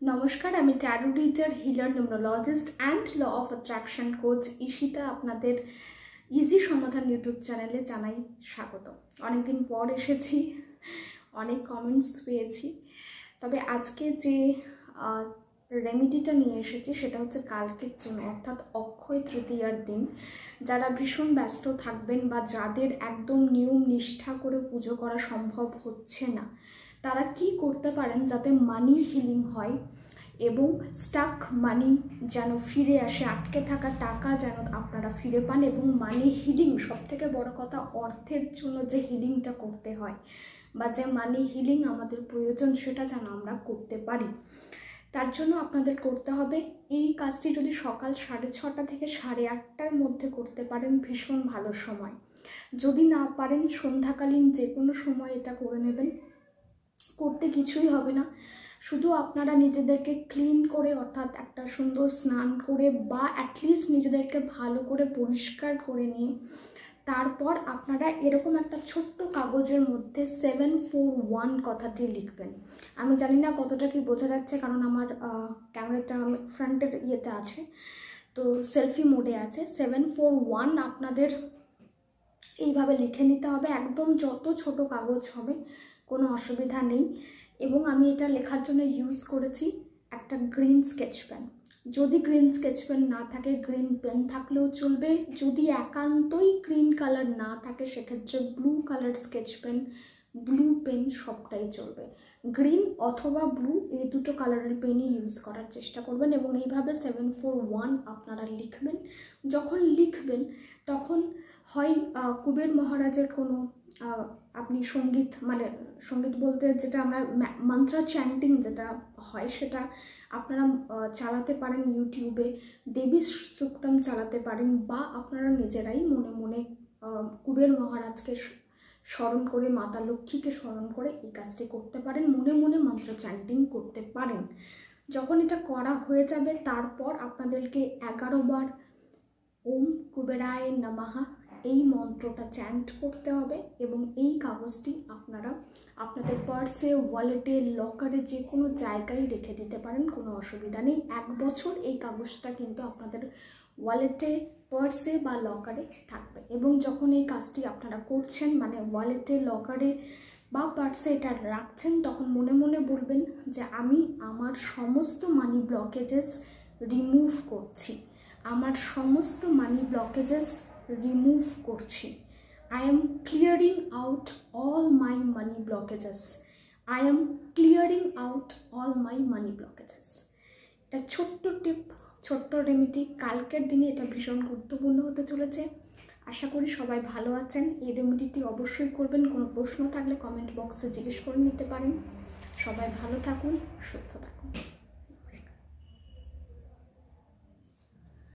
নমস্কার, আমি tarot reader, healer, numerologist and law of attraction coach Ishita আপনাদের ইজি সমাধান ইউটিউব চ্যানেলে জানাই স্বাগত। অনেকদিন পর এসেছি, অনেক কমেন্টস পেয়েছি। তবে আজকে যে রেমিডিটা নিয়ে এসেছি সেটা হচ্ছে কালকের জন্য, অর্থাৎ অক্ষয় তৃতীয়ার দিন যারা ভীষণ ব্যস্ত থাকবেন বা যাদের একদম নিয়ম নিষ্ঠা করে পুজো করা সম্ভব হচ্ছে না, তারা কি করতে পারেন যাতে মানি হিলিং হয় এবং স্টাক মানি যেন ফিরে আসে, আটকে থাকা টাকা যেন আপনারা ফিরে পান এবং মানি হিলিং, সবথেকে বড় কথা অর্থের জন্য যে হিলিংটা করতে হয় বা যে মানি হিলিং আমাদের প্রয়োজন সেটা যেন আমরা করতে পারি। তার জন্য আপনাদের করতে হবে এই কাজটি যদি সকাল 6:30 থেকে 8:30টার মধ্যে করতে পারেন ভীষণ ভালো সময়। যদি না পারেন সন্ধ্যাকালীন যে কোনো সময় এটা করে নেবেন। করতে কিছুই হবে না, শুধু আপনারা নিজেদেরকে ক্লিন করে, অর্থাৎ একটা সুন্দর স্নান করে বা অ্যাটলিস্ট নিজেদেরকে ভালো করে পরিষ্কার করে নিয়ে তারপর আপনারা এরকম একটা ছোট্ট কাগজের মধ্যে 741 কথাটি লিখবেন। আমি জানি না কতটা কি বোঝা যাচ্ছে, কারণ আমার ক্যামেরাটা ফ্রন্টের ইয়েতে আছে, তো সেলফি মোডে আছে। 741 আপনাদের এইভাবে লিখে নিতে হবে, একদম যত ছোট কাগজ হবে কোনো অসুবিধা নেই। এবং আমি এটা লেখার জন্য ইউজ করেছি একটা গ্রিন স্কেচ পেন। যদি গ্রিন স্কেচ পেন না থাকে গ্রিন পেন থাকলেও চলবে, যদি একান্তই গ্রিন কালার না থাকে সেক্ষেত্রে blue colour sketch pen, blue pen সবটাই চলবে। গ্রিন অথবা ব্লু এই দুটো কালারের পেনই ইউজ করার চেষ্টা করবেন এবং এইভাবে 741 আপনারা লিখবেন। যখন লিখবেন তখন হয় কুবের মহারাজের কোনো আপনি সঙ্গীত, মানে সঙ্গীত বলতে যেটা আমরা মন্ত্র চ্যান্টিং যেটা হয় সেটা আপনারা চালাতে পারেন ইউটিউবে, দেবী সুক্তম চালাতে পারেন, বা আপনারা নিজেরাই মনে মনে কুবের মহারাজকে স্মরণ করে, মাতা লক্ষ্মীকে স্মরণ করে এই কাজটি করতে পারেন, মনে মনে মন্ত্র চ্যান্টিং করতে পারেন। যখন এটা করা হয়ে যাবে তারপর আপনাদেরকে 11 বার ওম কুবেরায় নমঃ এই মন্ত্রটা চ্যান্ট করতে হবে এবং এই কাগজটি আপনারা আপনাদের পার্সে, ওয়ালেটে, লকারে যে কোনো জায়গায় রেখে দিতে পারেন, কোনো অসুবিধা নেই। 1 বছর এই কাগজটা কিন্তু আপনাদের ওয়ালেটে, পার্সে বা লকারে থাকবে। এবং যখন এই কাজটি আপনারা করছেন, মানে ওয়ালেটে, লকারে বা পার্সে এটা রাখছেন, তখন মনে মনে বলবেন যে আমি আমার সমস্ত মানি ব্লকেজেস রিমুভ করছি, আমার সমস্ত মানি ব্লকেজেস রিমুভ করছি। I am clearing out all my money blockages. I am clearing out all my money blockages. এটা ছোট্ট টিপ, ছোট্ট রেমেডি, কালকের দিনে এটা ভীষণ গুরুত্বপূর্ণ হতে চলেছে। আশা করি সবাই ভালো আছেন। এই রেমেডিটি অবশ্যই করবেন। কোনো প্রশ্ন থাকলে কমেন্ট বক্সে জিজ্ঞেস করে নিতে পারেন। সবাই ভালো থাকুন, সুস্থ থাকুন।